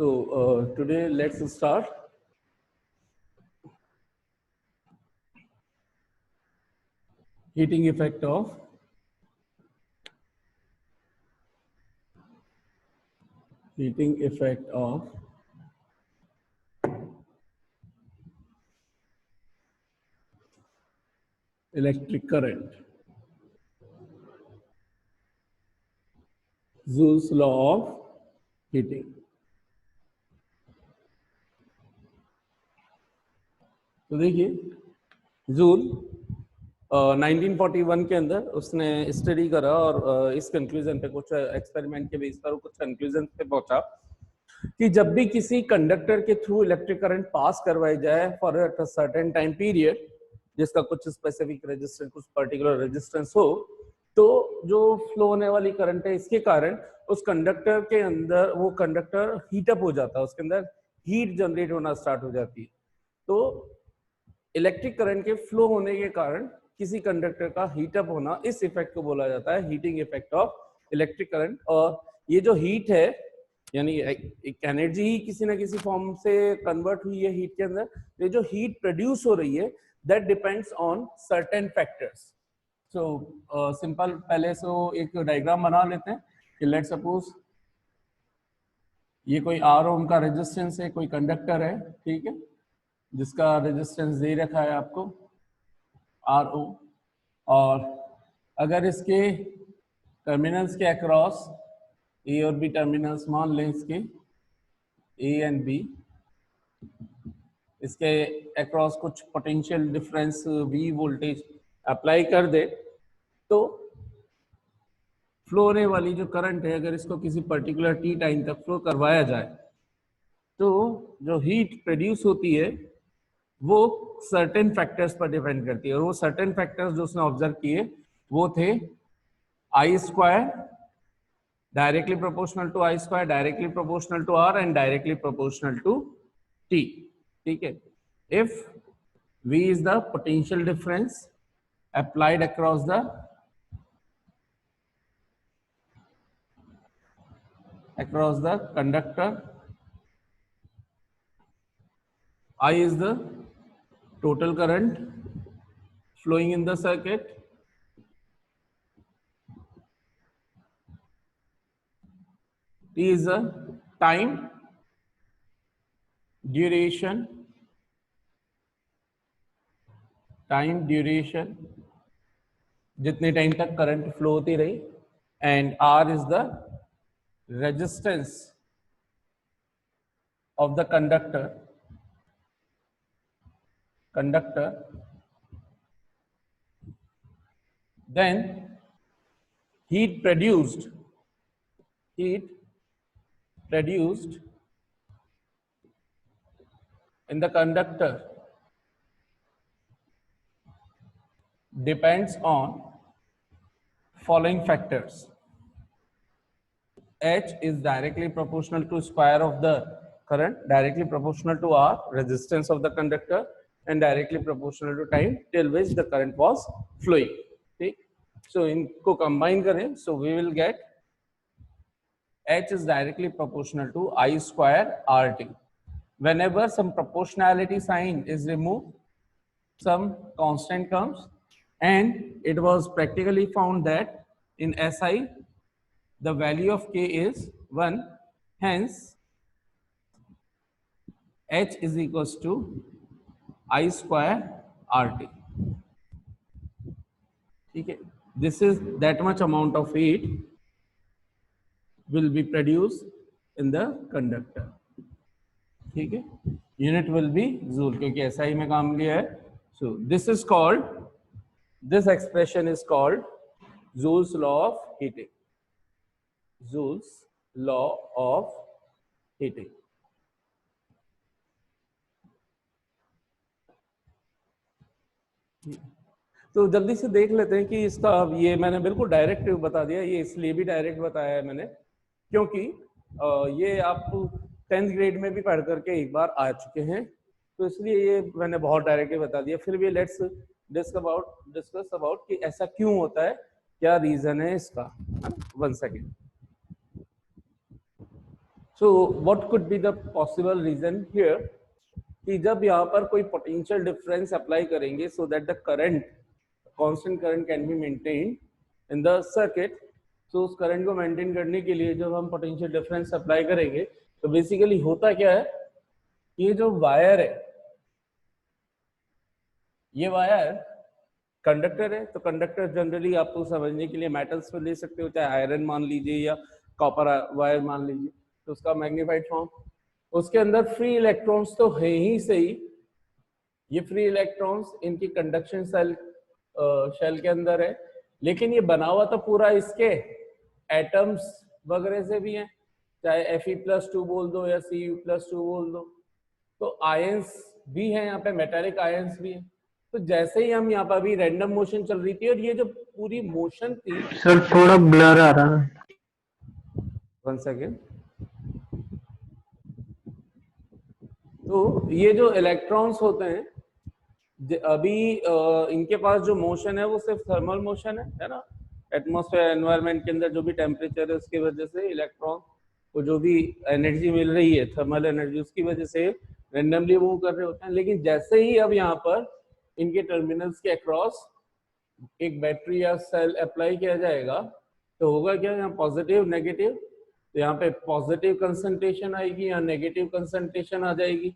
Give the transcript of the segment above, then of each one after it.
So today let's start. Heating effect of electric current. Joule's law of heating. तो देखिए joule 1941 के अंदर उसने स्टडी करा और इस कंक्लूजन पे कुछ एक्सपेरिमेंट के बेस पर कुछ कंक्लूजन पे पहुंचा कि जब भी किसी कंडक्टर के थ्रू इलेक्ट्रिक करंट पास करवाई जाए for a certain time period, जिसका कुछ स्पेसिफिक रेजिस्टेंस, कुछ पर्टिकुलर रेजिस्टेंस हो, तो जो फ्लो होने वाली करंट है इसके कारण उस कंडक्टर के अंदर वो कंडक्टर हीटअप हो जाता है, उसके अंदर हीट जनरेट होना स्टार्ट हो जाती है। तो इलेक्ट्रिक करंट के फ्लो होने के कारण किसी कंडक्टर का हीटअप होना, इस इफेक्ट को बोला जाता है heating effect of electric current. और ये जो हीट है यानी एक एनर्जी ही किसी ना किसी फॉर्म से कन्वर्ट हुई है हीट के अंदर, ये जो हीट प्रोड्यूस हो रही है that depends on certain factors. So simple पहले से एक डायग्राम बना लेते हैं कि लेट सपोज ये कोई आर ओम का रेजिस्टेंस है, कोई कंडक्टर है, ठीक है, जिसका रेजिस्टेंस दे रखा है आपको आर ओ, और अगर इसके टर्मिनल्स के अक्रॉस ए और बी टर्मिनल्स मान लें, इसके ए एंड बी, इसके अक्रॉस कुछ potential difference V voltage apply कर दे, तो फ्लो होने वाली जो करंट है अगर इसको किसी पर्टिकुलर टी टाइम तक फ्लो करवाया जाए तो जो हीट प्रोड्यूस होती है वो सर्टेन फैक्टर्स पर डिपेंड करती है। और वो सर्टेन फैक्टर्स जो उसने ऑब्जर्व किए वो थे I square directly proportional to I square, directly proportional to R and directly proportional to T, ठीक है। If V is the potential difference applied across the conductor, I is the total current flowing in the circuit, T is the time duration जितने time तक current flow होती रही, and R is the resistance of the conductor, then heat produced in the conductor depends on following factors. H is directly proportional to square of the current, directly proportional to R, resistance of the conductor, and directly proportional to time till which the current was flowing. Okay? So इनको combine करें, so we will get H is directly proportional to I square RT. Whenever some proportionality sign is removed, some constant comes, and it was practically found that in SI the value of K is 1, hence H is equals to I square RT. Okay, this is that much amount of heat will be produced in the conductor. ठीक है, unit will be joule क्योंकि SI में काम लिया है. So this is called, this expression is called Joule's law of heating. Joule's law of heating. तो जल्दी से देख लेते हैं कि इसका, ये मैंने बिल्कुल डायरेक्ट बता दिया, ये इसलिए भी डायरेक्ट बताया है मैंने क्योंकि ये आप 10th ग्रेड में भी पढ़ करके एक बार आ चुके हैं, तो इसलिए ये मैंने बहुत डायरेक्टली बता दिया। फिर भी लेट्स डिस्कस अबाउट कि ऐसा क्यों होता है, क्या रीजन है इसका। 1 second. So what could be the possible reason here कि जब यहाँ पर कोई पोटेंशियल डिफरेंस अप्लाई करेंगे so that the current constant current can be maintain in the circuit, तो उस करंट को मेंटेन करने के लिए जब हम पोटेंशियल डिफरेंस अप्लाई करेंगे तो बेसिकली होता क्या है, ये जो वायर है, ये वायर कंडक्टर है, तो कंडक्टर जनरली आपको समझने के लिए मेटल्स पे ले सकते हो, चाहे आयरन मान लीजिए या कॉपर वायर मान लीजिए, तो उसका मैग्नीफाइड फॉर्म। उसके अंदर फ्री इलेक्ट्रॉन्स तो है ही सही, ये फ्री इलेक्ट्रॉन्स इनकी कंडक्शन सेल शेल के अंदर है, लेकिन ये बना हुआ तो पूरा इसके एटम्स वगैरह से भी है, चाहे Fe+2 बोल दो या Cu+2 बोल दो, तो आयंस भी है यहाँ पे, मेटालिक आयंस भी है। तो जैसे ही हम यहाँ पर अभी रैंडम मोशन चल रही थी और ये जो पूरी मोशन थी, सर थोड़ा ब्लर आ रहा है, 1 सेकेंड। तो ये जो इलेक्ट्रॉन्स होते हैं अभी इनके पास जो मोशन है वो सिर्फ थर्मल मोशन है ना, एटमॉस्फेयर एनवायरनमेंट के अंदर जो भी टेम्परेचर है उसकी वजह से इलेक्ट्रॉन को जो भी एनर्जी मिल रही है, थर्मल एनर्जी, उसकी वजह से रेंडमली मूव कर रहे होते हैं। लेकिन जैसे ही अब यहाँ पर इनके टर्मिनल्स के अक्रॉस एक बैटरी या सेल अप्लाई किया जाएगा तो होगा क्या, यहाँ पॉजिटिव नेगेटिव, तो यहाँ पे पॉजिटिव कंसंट्रेशन आएगी, यहाँ नेगेटिव कंसंट्रेशन आ जाएगी,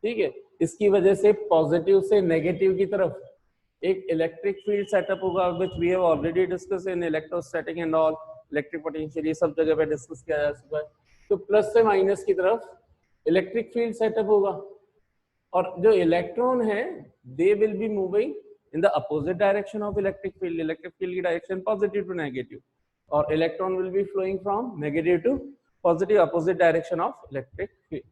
ठीक है। इसकी वजह से पॉजिटिव से नेगेटिव की तरफ एक इलेक्ट्रिक फील्ड सेटअप होगा, which we have already discuss in electrostatic and all, electric potential, ये सब जगह पे डिस्कस किया जा चुका है। तो प्लस से माइनस की तरफ इलेक्ट्रिक फील्ड सेटअप होगा, और जो इलेक्ट्रॉन है they will be moving in the opposite direction of electric field, electric field की डायरेक्शन पॉजिटिव टू नेगेटिव, और electron will be flowing from negative to positive, opposite direction of electric field.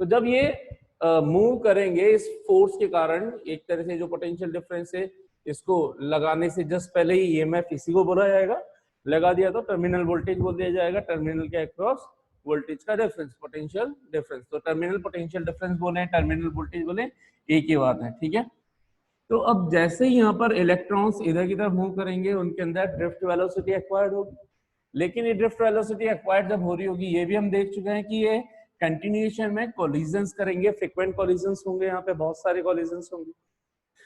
तो जब ये move करेंगे इस force के कारण, एक तरह से जो पोटेंशियल डिफरेंस है इसको लगाने से जस्ट पहले ही ईएमएफ इसी को बोला जाएगा, लगा दिया तो टर्मिनल वोल्टेज बोल दिया जाएगा, टर्मिनल के अक्रॉस वोल्टेज का डिफरेंस, पोटेंशियल डिफरेंस। तो टर्मिनल पोटेंशियल डिफरेंस बोले, टर्मिनल वोल्टेज बोले, एक ही बात है, ठीक है। तो अब जैसे ही यहाँ पर इलेक्ट्रॉन्स इधर की तरफ मूव करेंगे उनके अंदर ड्रिफ्ट वेलोसिटी एक्वायर्ड होगी, लेकिन ये ड्रिफ्ट वेलोसिटी एक्वायर्ड जब हो रही होगी, ये भी हम देख चुके हैं कि ये कंटिन्यूएशन में कोलिजन्स करेंगे, फ्रीक्वेंट कोलिजन्स होंगे, यहाँ पे बहुत सारे कोलिजन्स होंगे,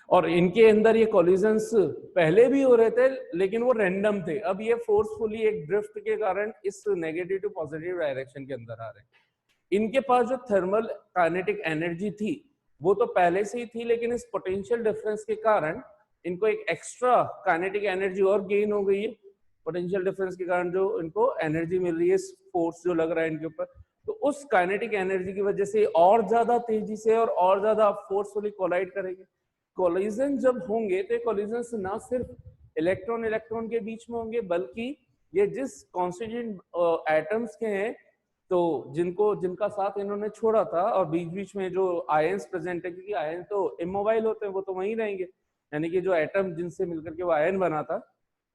और इनके अंदर ये कोलिजन्स पहले भी हो रहे थे लेकिन वो रैंडम थे। अब ये फोर्सफुली एक ड्रिफ्ट के कारण इस नेगेटिव टू पॉजिटिव डायरेक्शन के अंदर आ रहे हैं। इनके पास जो थर्मल काइनेटिक एनर्जी थी वो तो पहले से ही थी, लेकिन इस पोटेंशियल डिफरेंस के कारण इनको एक एक्स्ट्रा काइनेटिक एनर्जी और गेन हो गई है, पोटेंशियल डिफरेंस के कारण जो इनको एनर्जी मिल रही है, फोर्स जो लग रहा है इनके ऊपर, तो उस काइनेटिक एनर्जी की वजह से और ज्यादा तेजी से और ज्यादा फोर्सफुली कोलाइड करेंगे। कोलिजन जब होंगे तो कोलिजन ना सिर्फ इलेक्ट्रॉन इलेक्ट्रॉन के बीच में होंगे, बल्कि ये जिस कॉन्स्टिट्यूएंट एटम्स के हैं, तो जिनका साथ इन्होंने छोड़ा था, और बीच बीच में जो आयंस प्रेजेंट है, क्योंकि आयन तो इमोबाइल होते हैं, वो तो वहीं रहेंगे, यानी कि जो एटम जिनसे मिलकर के वो आयन बना था,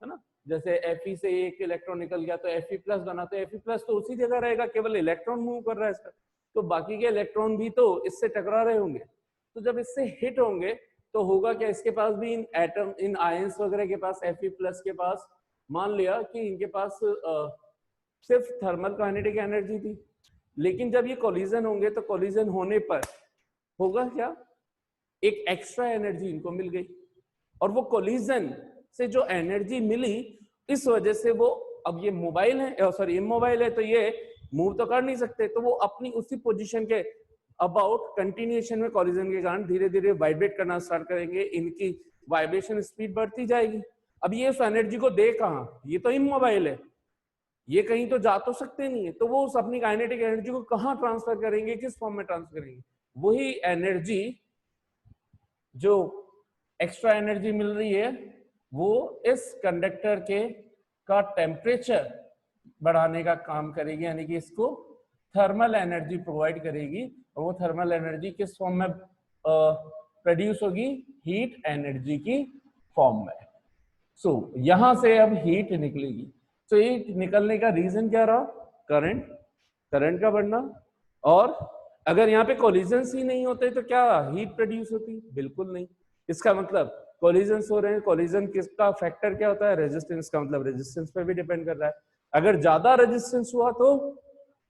है ना, जैसे Fe से एक इलेक्ट्रॉन निकल गया तो Fe+ बना, तो Fe+ तो उसी जगह रहेगा, केवल इलेक्ट्रॉन मूव कर रहा है इसका, तो बाकी के इलेक्ट्रॉन भी तो इससे टकरा रहे होंगे। तो जब इससे हिट होंगे तो होगा क्या, इसके पास भी इन एटम, इन आयंस वगैरह के पास, Fe+ के पास, मान लिया कि इनके पास सिर्फ थर्मल काइनेटिक एनर्जी थी, लेकिन जब ये कोलिजन होंगे तो कोलिजन होने पर होगा क्या, एक एक्स्ट्रा एनर्जी इनको मिल गई, और वो कोलिजन से जो एनर्जी मिली इस वजह से वो, अब ये मोबाइल है, सॉरी इमोबाइल है, तो ये मूव तो कर नहीं सकते, तो वो अपनी उसी पोजीशन के अबाउट कंटिन्यूएशन में कोलिजन के कारण धीरे धीरे वाइब्रेट करना स्टार्ट करेंगे, इनकी वाइब्रेशन स्पीड बढ़ती जाएगी। अब ये उस एनर्जी को दे कहां, ये तो इमोबाइल है, ये कहीं तो जा तो सकते नहीं है, तो वो उस अपनी काइनेटिक एनर्जी को कहां ट्रांसफर करेंगे, किस फॉर्म में ट्रांसफर करेंगे, वही एनर्जी जो एक्स्ट्रा एनर्जी मिल रही है वो इस कंडक्टर के का टेम्परेचर बढ़ाने का काम करेगी, यानी कि इसको थर्मल एनर्जी प्रोवाइड करेगी, और वो थर्मल एनर्जी किस फॉर्म में प्रोड्यूस होगी, हीट एनर्जी की फॉर्म में। सो यहां से अब हीट निकलेगी, तो हीट निकलने का रीजन क्या रहा, करंट का बढ़ना, और अगर यहाँ पे कोलिजन्स ही नहीं होते तो क्या हीट प्रोड्यूस होती, बिल्कुल नहीं। इसका मतलब कोलिजन्स हो रहे हैं, कोलिजन किसका फैक्टर क्या होता है, रेजिस्टेंस का, मतलब रेजिस्टेंस पे भी डिपेंड कर रहा है, अगर ज्यादा रेजिस्टेंस हुआ तो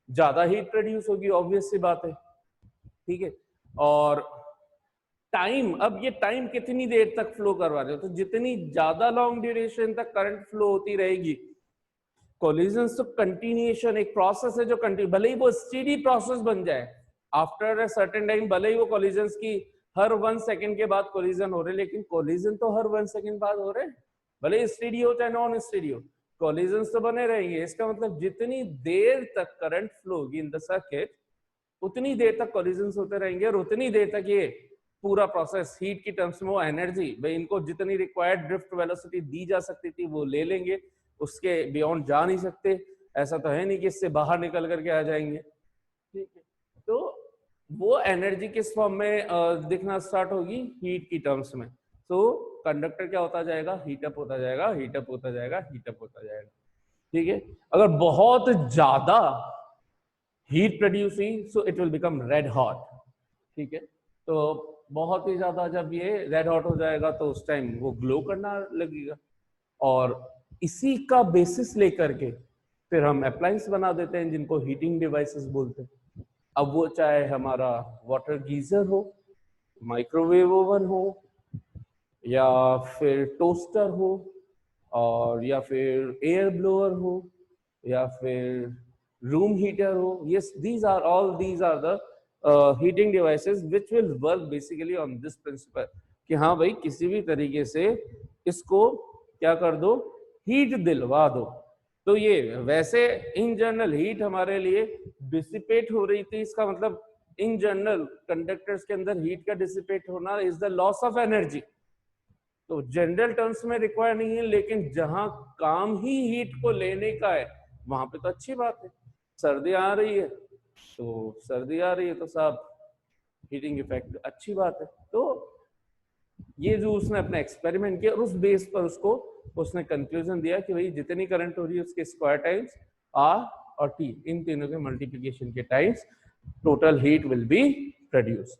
ज्यादा हीट प्रोड्यूस होगी, ऑब्वियस सी बात है, ठीक है। और टाइम, अब ये टाइम कितनी देर तक फ्लो करवा रहे हो, तो जितनी ज्यादा लॉन्ग ड्यूरेशन तक करंट फ्लो होती रहेगी, कोलिजन तो कंटिन्यूएशन एक प्रोसेस है जो कंटिन्यू, भले ही वो स्टेडी प्रोसेस बन जाए आफ्टर अ सर्टेन टाइम, भले ही वो कोलिजन की हर 1 सेकंड के बाद कोलिजन हो रहे, लेकिन कोलिजन तो हर 1 सेकंड बाद हो रहे, भले स्टेडी हो चाहे नॉन स्टेडी हो, कोलिजन तो बने रहेंगे। इसका मतलब जितनी देर तक करंट फ्लो होगी इन द सर्किट, उतनी देर तक कोलिजन होते रहेंगे, और उतनी देर तक ये पूरा प्रोसेस हीट की टर्म्स में वो एनर्जी, भाई इनको जितनी रिक्वायर्ड ड्रिफ्ट वेलोसिटी दी जा सकती थी वो ले लेंगे, उसके बियॉन्ड जा नहीं सकते, ऐसा तो है नहीं कि इससे बाहर निकल करके आ जाएंगे, ठीक है। तो वो एनर्जी किस फॉर्म में दिखना स्टार्ट होगी, हीट की टर्म्स में। तो कंडक्टर क्या होता जाएगा, हीटअप होता जाएगा, हीटअप होता जाएगा, हीटअप होता जाएगा, ठीक है। अगर बहुत ज्यादा हीट प्रोड्यूस हुई so it will become red hot, ठीक है। तो बहुत ही ज्यादा जब ये रेड हॉट हो जाएगा तो उस टाइम वो ग्लो करना लगेगा, और इसी का बेसिस लेकर के फिर हम अप्लायंस बना देते हैं जिनको हीटिंग डिवाइसेस बोलते हैं। अब वो चाहे हमारा वाटर गीजर हो, माइक्रोवेव ओवन हो, या फिर टोस्टर हो, और या फिर एयर ब्लोअर हो, या फिर रूम हीटर हो, yes these are all these are the heating devices which will work basically on this principle कि हाँ भाई किसी भी तरीके से इसको क्या कर दो, हीट दिलवा दो। तो ये वैसे इन जनरल हीट हमारे लिए डिसिपेट हो रही थी, इसका मतलब इन जनरल कंडक्टर्स के अंदर हीट का डिसिपेट होना is the loss of energy, तो जनरल टर्म्स में रिक्वायर नहीं है, लेकिन जहां काम ही हीट को लेने का है वहां पे तो अच्छी बात है। सर्दी आ रही है तो सर्दी आ रही है तो साहब हीटिंग इफेक्ट अच्छी बात है। तो ये जो उसने अपना एक्सपेरिमेंट किया और उस बेस पर उसको उसने कंक्लूजन दिया कि भाई जितनी करंट हो रही है उसके स्क्वायर टाइम्स आर और टी, इन तीनों के मल्टीप्लिकेशन के times total heat will be produced.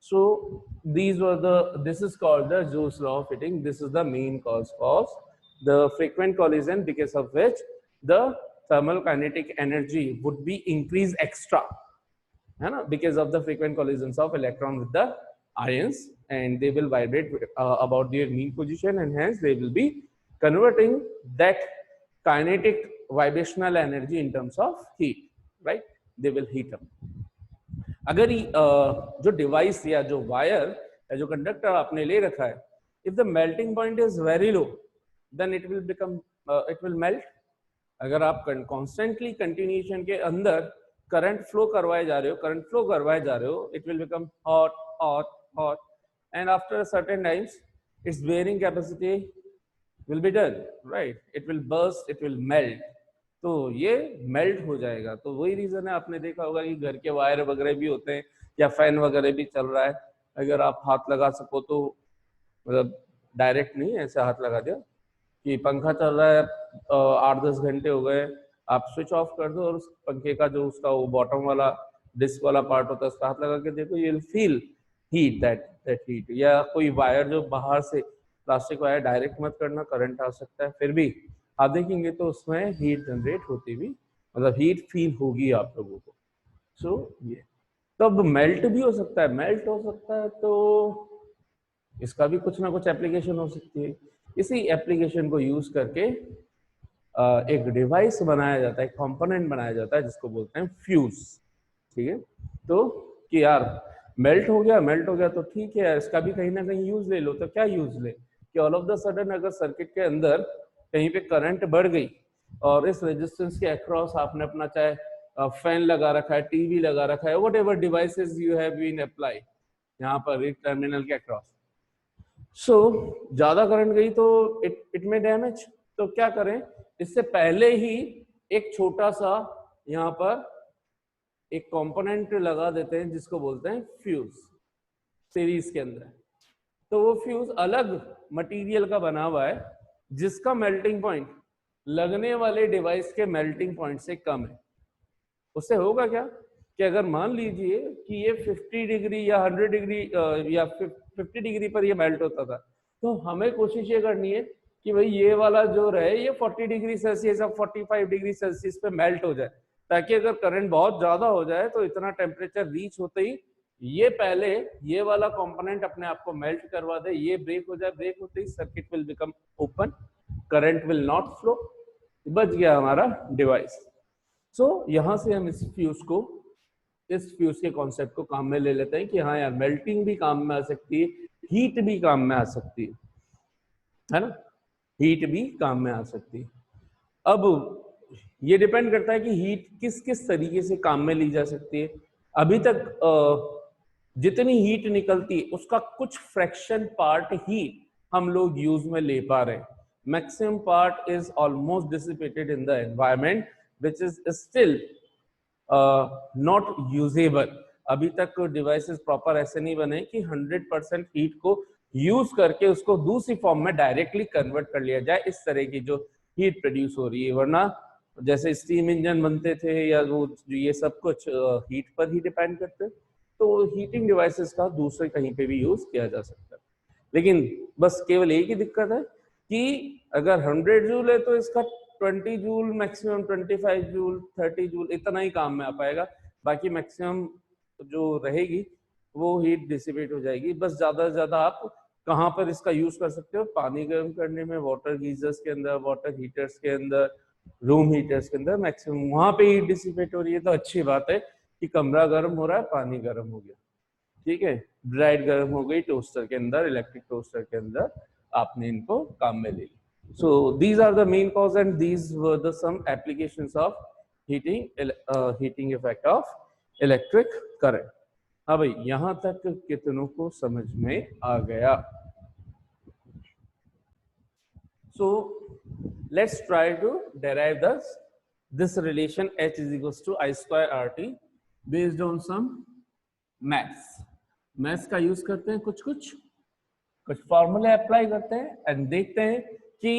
So these were this is called the Joule's law of heating. This is the main cause of the frequent collision, because of which the thermal kinetic energy would be increased extra, है ना, because of the frequent collisions of electron with the ions, and they will vibrate about their mean position, and hence they will be converting that kinetic vibrational energy in terms of heat, right? They will heat up. अगर जो device या जो wire या जो conductor आपने ले रखा है, if the melting point is very low then it will become it will melt. अगर आप कॉन्स्टेंटली कंटिन्यूएशन के अंदर करंट फ्लो करवाए जा रहे हो, it will become hot hot hot, and after certain times it's bearing capacity will be done, right, it will burst, it will melt, तो ये मेल्ट हो जाएगा। तो वही रीजन है, आपने देखा होगा कि घर के वायर वगैरह भी होते हैं या फैन वगैरह भी चल रहा है, अगर आप हाथ लगा सको तो, मतलब डायरेक्ट नहीं, ऐसे हाथ लगा दिया कि पंखा चल रहा है 8-10 घंटे हो गए, आप स्विच ऑफ कर दो और उस पंखे का जो उसका वो बॉटम वाला डिस्क वाला पार्ट होता है उसका हाथ लगा के देखो, you will feel heat, that heat. या कोई वायर जो बाहर से प्लास्टिक वायर डायरेक्ट मत करना, करंट आ सकता है, फिर भी आप देखेंगे तो उसमें हीट जनरेट होती हुई, मतलब हीट फील होगी आप लोगों को। सो ये तब मेल्ट भी हो सकता है, तो इसका भी कुछ ना कुछ एप्लीकेशन हो सकती है। इसी एप्लीकेशन को यूज करके एक डिवाइस बनाया जाता है, एक कंपोनेंट बनाया जाता है जिसको बोलते हैं फ्यूज, ठीक है। तो कि यार मेल्ट हो गया तो ठीक है, इसका भी कहीं ना कहीं यूज ले लो। तो क्या यूज ले कि ऑल ऑफ द सडन अगर सर्किट के अंदर कहीं पे करंट बढ़ गई और इस रेजिस्टेंस के अक्रॉस आपने अपना चाहे फैन लगा रखा है, टीवी लगा रखा है, whatever devices you have been apply यहाँ पर एक टर्मिनल के अक्रॉस, सो ज्यादा करंट गई तो इट में डैमेज। तो क्या करें, इससे पहले ही एक छोटा सा यहाँ पर एक कंपोनेंट लगा देते हैं जिसको बोलते हैं फ्यूज, सीरीज के अंदर। तो वो फ्यूज अलग मटेरियल का बना हुआ है जिसका मेल्टिंग पॉइंट लगने वाले डिवाइस के मेल्टिंग पॉइंट से कम है। उससे होगा क्या कि अगर मान लीजिए कि ये 50 डिग्री या 100 डिग्री या 50 डिग्री पर ये मेल्ट होता था, तो हमें कोशिश ये करनी है कि भाई ये वाला जो रहे ये 40 डिग्री सेल्सियस या 45 डिग्री सेल्सियस पे मेल्ट हो जाए, ताकि अगर करंट बहुत ज्यादा हो जाए तो इतना टेम्परेचर रीच होते ही ये पहले ये वाला कंपोनेंट अपने आप को मेल्ट करवा दे, ये ब्रेक हो जाए, ब्रेक होते ही circuit will become open, current will not flow, बच गया हमारा डिवाइस। सो यहां से हम इस फ्यूज के कॉन्सेप्ट को काम में ले लेते हैं कि हाँ यार, मेल्टिंग भी काम में आ सकती है, हीट भी काम में आ सकती है ना, हीट भी काम में आ सकती है। अब ये डिपेंड करता है कि हीट किस किस तरीके से काम में ली जा सकती है। अभी तक जितनी हीट निकलती है उसका कुछ फ्रैक्शन पार्ट ही हम लोग यूज में ले पा रहे हैं। Maximum part is almost dissipated in the environment which is still not usable. अभी तक डिवाइसेस प्रॉपर ऐसे नहीं बने कि 100% हीट को यूज करके उसको दूसरी फॉर्म में डायरेक्टली कन्वर्ट कर लिया जाए, इस तरह की जो हीट प्रोड्यूस हो रही है। वरना जैसे स्टीम इंजन बनते थे या वो ये सब कुछ हीट पर ही डिपेंड करते, तो हीटिंग डिवाइसेस का दूसरे कहीं पे भी यूज किया जा सकता है। लेकिन बस केवल एक ही दिक्कत है कि अगर 100 जूल है तो इसका 20 जूल मैक्सिमम, 25 जूल, 30 जूल इतना ही काम में आ पाएगा। बाकी मैक्सिमम जो रहेगी वो हीट डिसिपेट हो जाएगी। बस ज्यादा से ज्यादा आप कहाँ पर इसका यूज कर सकते हो, पानी गर्म करने में, वाटर गीजर्स के अंदर, वाटर हीटर्स के अंदर, रूम हीटर्स के अंदर, मैक्सिमम वहां पे हीट डिसिपेट हो रही है। तो अच्छी बात है कि कमरा गर्म हो रहा है, पानी गर्म हो गया, ठीक है, ब्राइट गर्म हो गई टोस्टर के अंदर, इलेक्ट्रिक टोस्टर के अंदर, आपने इनको काम में ले ली। So these are the main cause and these were the some applications of heating effect of electric current. हाँ भाई, यहां तक कितनों को समझ में आ गया? So let's try to derive this relation H is equals to I square RT based on some maths का यूज करते हैं, कुछ फॉर्मूले अप्लाई करते हैं एंड देखते हैं कि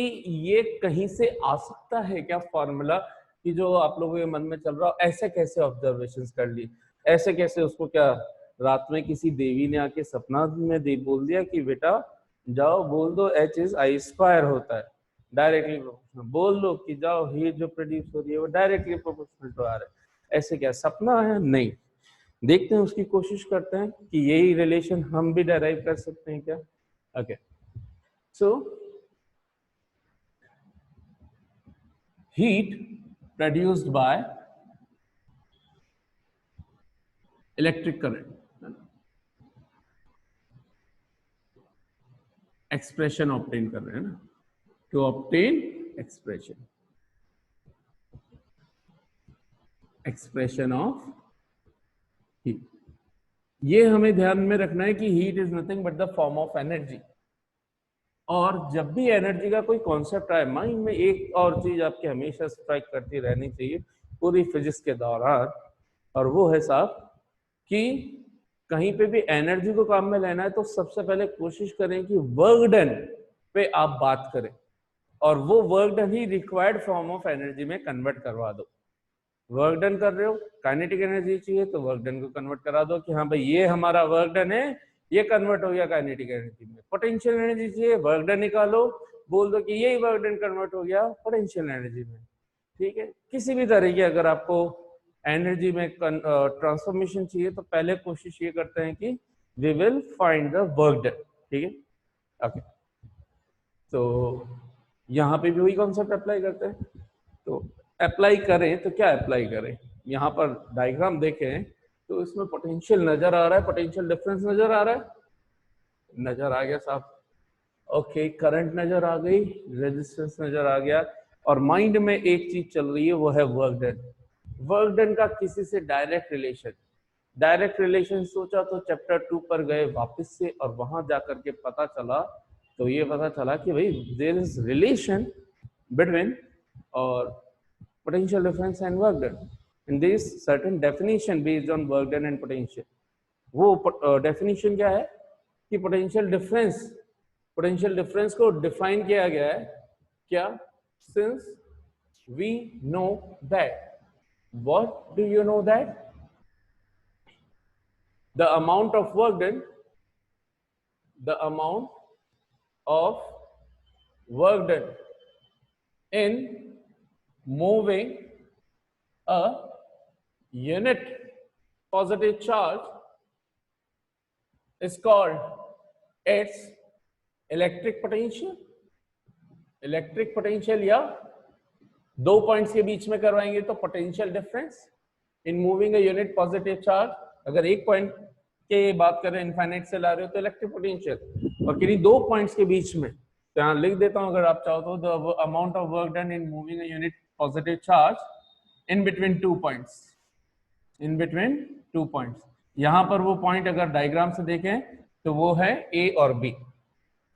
ये कहीं से आ सकता है क्या फॉर्मूला, कि जो आप लोगों के मन में चल रहा हो। ऐसे कैसे ऑब्जर्वेशंस कर ली, ऐसे कैसे उसको क्या रात में किसी देवी ने आके सपना में बोल दिया कि बेटा जाओ बोल दो H इज I स्क्वायर होता है, डायरेक्टली प्रोपोर्शनल। बोल दो कि जाओ हीट जो प्रोड्यूस हो रही है वो डायरेक्टली प्रोपोर्शनल टू आर है। ऐसे क्या सपना है? नहीं। देखते हैं, उसकी कोशिश करते हैं कि यही रिलेशन हम भी डेराइव कर सकते हैं क्या। Okay, so heat produced by electric current, expression obtain कर रहे हैं ना, to obtain expression of heat। ये हमें ध्यान में रखना है कि heat is nothing but the form of energy। और जब भी एनर्जी का कोई कॉन्सेप्ट आए माइंड में, एक और चीज आपके हमेशा स्ट्राइक करती रहनी चाहिए पूरी फिजिक्स के दौरान, और वो है साहब कि कहीं पे भी एनर्जी को काम में लेना है तो सबसे पहले कोशिश करें कि वर्क डन पे आप बात करें, और वो work done he required form of energy में कन्वर्ट करवा दो। वर्क डन कर रहे हो, काइनेटिक एनर्जी चाहिए तो वर्क डन को कन्वर्ट करा दो कि हाँ भाई ये हमारा वर्क डन है, ये कन्वर्ट हो गया काइनेटिक एनर्जी में। पोटेंशियल एनर्जी चाहिए, वर्क डन निकालो, बोल दो कि यही वर्क डन कन्वर्ट हो गया पोटेंशियल एनर्जी में। ठीक है, किसी भी तरह की अगर आपको एनर्जी में ट्रांसफॉर्मेशन चाहिए तो पहले कोशिश ये करते हैं कि we will find the work done. ठीक है, ओके। तो यहाँ पे भी वही कॉन्सेप्ट अप्लाई करते हैं। तो अप्लाई करें तो क्या अप्लाई करें, यहाँ पर डायग्राम देखें तो इसमें पोटेंशियल नजर आ रहा है, पोटेंशियल डिफरेंस नजर आ रहा है, नजर आ गया साहब। ओके, करंट नजर आ गई, रेजिस्टेंस नजर आ गया, और माइंड में एक चीज चल रही है वो है वर्क डन। वर्क डन का किसी से डायरेक्ट रिलेशन सोचा तो चैप्टर 2 पर गए वापस से, और वहां जाकर के पता चला, तो ये पता चला कि भाई देयर इज रिलेशन बिटवीन और potential difference and work done, and there is certain definition based on work done and potential। वो definition क्या है कि potential difference को define किया गया है क्या, since we know that, what do you know that, the amount of work done, the amount of work done in moving a unit positive charge is called its electric potential. Electric potential, या दो points के बीच में करवाएंगे तो potential difference in moving a unit positive charge. अगर एक point के बात करें इनफाइनाइट से ला रहे हो तो इलेक्ट्रिक पोटेंशियल, और किन्हीं दो पॉइंट्स के बीच में तो यहाँ लिख देता हूं अगर आप चाहो तो the amount of work done in moving a unit positive charge in between 2 points, in between 2 points. यहां पर वो पॉइंट अगर डायग्राम से देखें तो वो है ए और बी।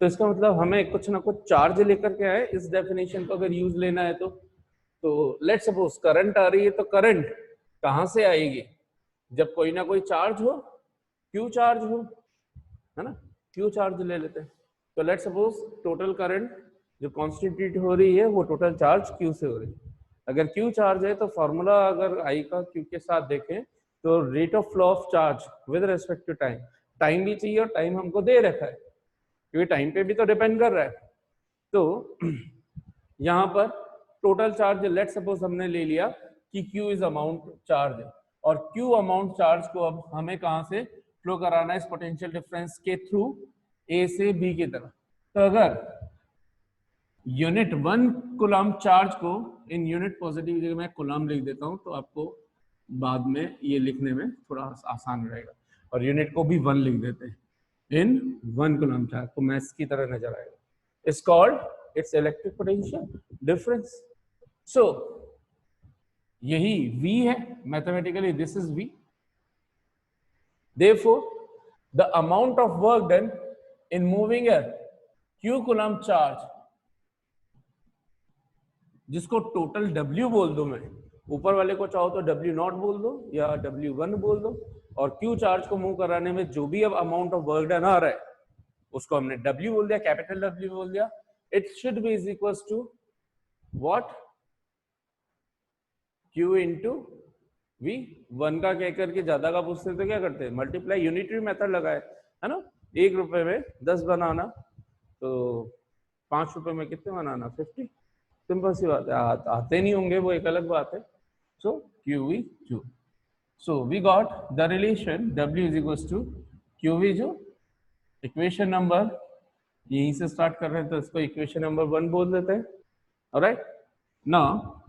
तो इसका मतलब हमें कुछ ना कुछ चार्ज लेकर के आए, इस डेफिनेशन को अगर यूज लेना है तो लेट्स सपोज करंट आ रही है, तो करंट कहां से आएगी? जब कोई ना कोई चार्ज हो, क्यू चार्ज हो, है ना, क्यू चार्ज ले लेते हैं। तो लेट्स सपोज टोटल करंट जो कॉन्स्टिट्यूट हो रही है वो टोटल चार्ज क्यू से हो रही है। अगर क्यू चार्ज है तो फॉर्मूला अगर आई का क्यू के साथ देखें तो rate of flow of charge with respect to time, time भी चाहिए और टाइम हमको दे रखा है क्योंकि टाइम पे भी तो डिपेंड कर रहा है। तो यहाँ पर टोटल चार्ज लेट सपोज हमने ले लिया कि Q इज अमाउंट चार्ज है, और Q अमाउंट चार्ज को अब हमें कहां से फ्लो कराना है? इस पोटेंशियल डिफरेंस के थ्रू A से B की तरफ। तो अगर यूनिट 1 कूलम चार्ज को इन यूनिट पॉजिटिव जगह मैं कूलम लिख देता हूं तो आपको बाद में ये लिखने में थोड़ा आसान रहेगा, और यूनिट को भी 1 लिख देते हैं इन 1 कूलम चार्ज को मैथ्स की तरह नजर आएगा। It's called it's electric potential difference. So यही V है, mathematically this is V। Therefore, the amount of work done in moving a Q coulomb charge, जिसको टोटल W बोल दो, मैं ऊपर वाले को चाहो तो W नॉट बोल दो या W1 बोल दो, और Q चार्ज को मूव कराने में जो भी अब अमाउंट ऑफ वर्क डन आ रहा है उसको हमने W बोल दिया, कैपिटल W बोल दिया। It should be is equal to what? Q into V। 1 का कह करके ज्यादा का पूछते तो क्या करते हैं? मल्टीप्लाई, यूनिटरी मेथड लगाए, है ना। 1 रुपए में 10 बनाना तो 5 रुपए में कितने बनाना? 50। सिंपल सी बात है, आते नहीं होंगे वो एक अलग बात है। So QV Q। So we got the relation W is equal to QV जो इक्वेशन नंबर यहीं से स्टार्ट कर रहे हैं तो इसको इक्वेशन नंबर 1 बोल देते हैं। Alright, now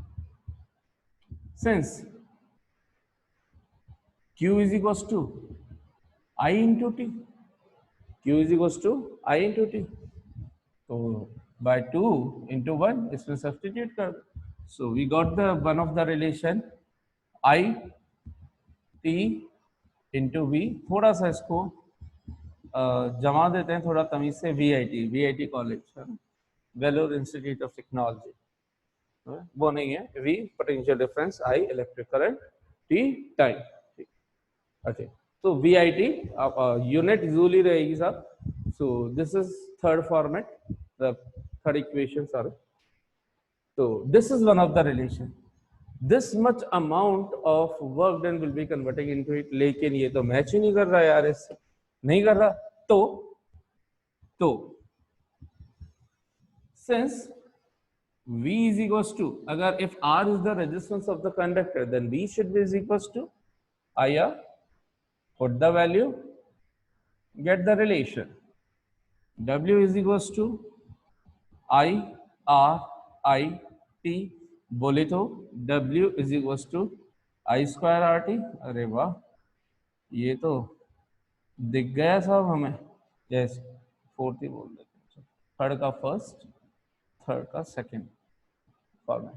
since Q is equals to I into T, Q is equals to I into T, so by 2 into 1 इसमें substitute कर, so we got the one of the relation I T into V। थोड़ा सा इसको जमा देते हैं थोड़ा तमीज से, VIT college, Vellore institute of technology, वो नहीं है। V potential difference, I electric current, T time. अच्छा, तो VIT यूनिट यूजुअली रहेगी साहब। So this is third format, the third equation sorry. तो this is one of the relation, this much amount of work done will be converting into it. लेकिन ये तो match ही नहीं कर रहा यार, इससे नहीं कर रहा। तो since V is equals to, अगर if R is the resistance of the conductor then V should be is equals to IR, put the value, get the relation, W is equals to I R I T, बोले तो W is equals to I square RT। अरे वाह, ये तो दिख गया साहब हमें। यस, फोर्थ ही बोल देते हैं, थर्ड का फर्स्ट, थर्ड का second format.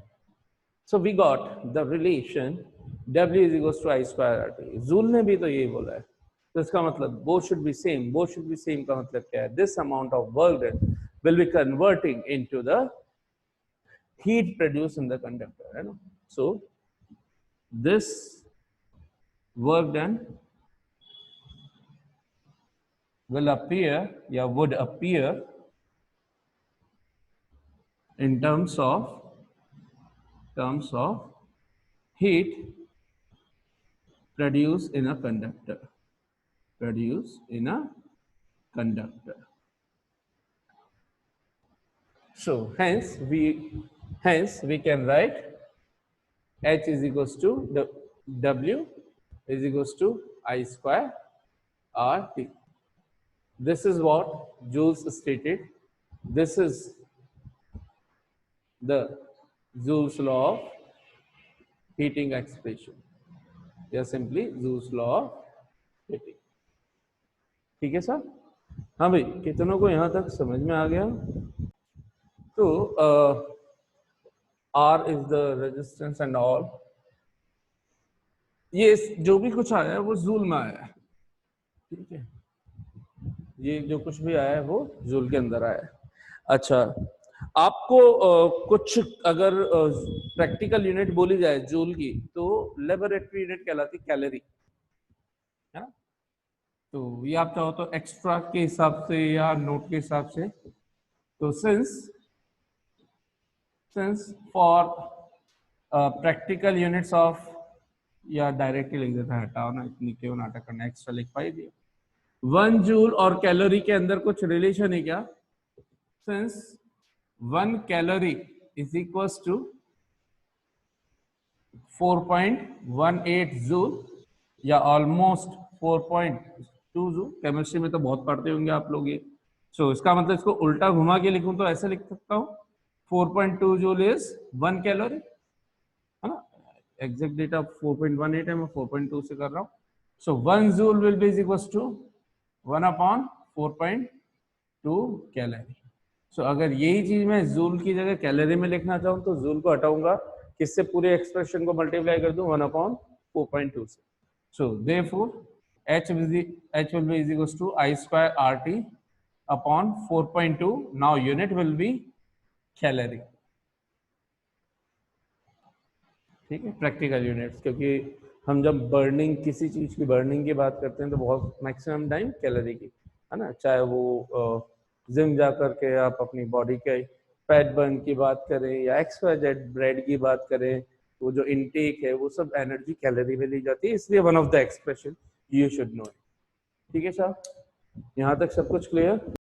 So we got the relation W is equals to I square RT। Joule ने भी तो यही बोला है, तो इसका मतलब both should be same, both should be same का मतलब क्या है? This amount of work done will be converting into the heat produced in the conductor, है ना। So this work done will appear या would appear in terms of heat produced in a conductor, produced in a conductor। So hence we can write H is equals to the W is equals to I square RT. This is what Joules stated. This is the Joules law of heating expression, या simply Joules law of heating. ठीक है sir? हाँ भाई, कितनों को यहाँ तक समझ में आ गया? तो R is the resistance and all. ये जो भी कुछ आया है वो जूल में आया है, ठीक है? ये जो कुछ भी आया है वो जूल के अंदर आया है। अच्छा, आपको कुछ अगर प्रैक्टिकल यूनिट बोली जाए जूल की, तो लेबोरेटरी यूनिट कहलाती कैलोरी, है ना? तो ये आप चाहो तो एक्स्ट्रा के हिसाब से या नोट के हिसाब से, तो since for practical units of, या डायरेक्टली लिख देता है, हटाओ ना, इतनी क्यों नाटक करना, एक्स्ट्रा लिख पाई दिया। 1 जूल और कैलोरी के अंदर कुछ रिलेशन है क्या? Since 1 calorie is equal to 4.18 joule या ऑलमोस्ट 4.2 जूल। केमिस्ट्री में तो बहुत पढ़ते होंगे आप लोग ये। सो इसका मतलब इसको उल्टा घुमा के लिखूं तो ऐसे लिख सकता हूं, 4.2 जूल इज 1 कैलोरी, है ना? एग्जैक्ट डेटा 4.18 है, मैं 4.2 से कर रहा हूं। So 1 joule will be equal to 1/4.2 calorie. So अगर यही चीज मैं जूल की जगह कैलोरी में लिखना चाहूँ तो जूल को हटाऊंगा, किससे पूरे एक्सप्रेशन को मल्टीप्लाई कर दूं 1/4.2 से। So therefore H will be equals to I square RT upon 4.2. Now unit will be calorie. ठीक है, प्रैक्टिकल यूनिट्स, क्योंकि हम जब बर्निंग, किसी चीज की बर्निंग की बात करते हैं तो बहुत मैक्सिमम टाइम कैलोरी की, है ना? चाहे वो जिम जा करके आप अपनी बॉडी के फैट बर्न की बात करें या XYZ ब्रेड की बात करें, वो जो इनटेक है वो सब एनर्जी कैलोरी में ली जाती है, इसलिए one of the expression you should know. ठीक है साहब, यहाँ तक सब कुछ क्लियर?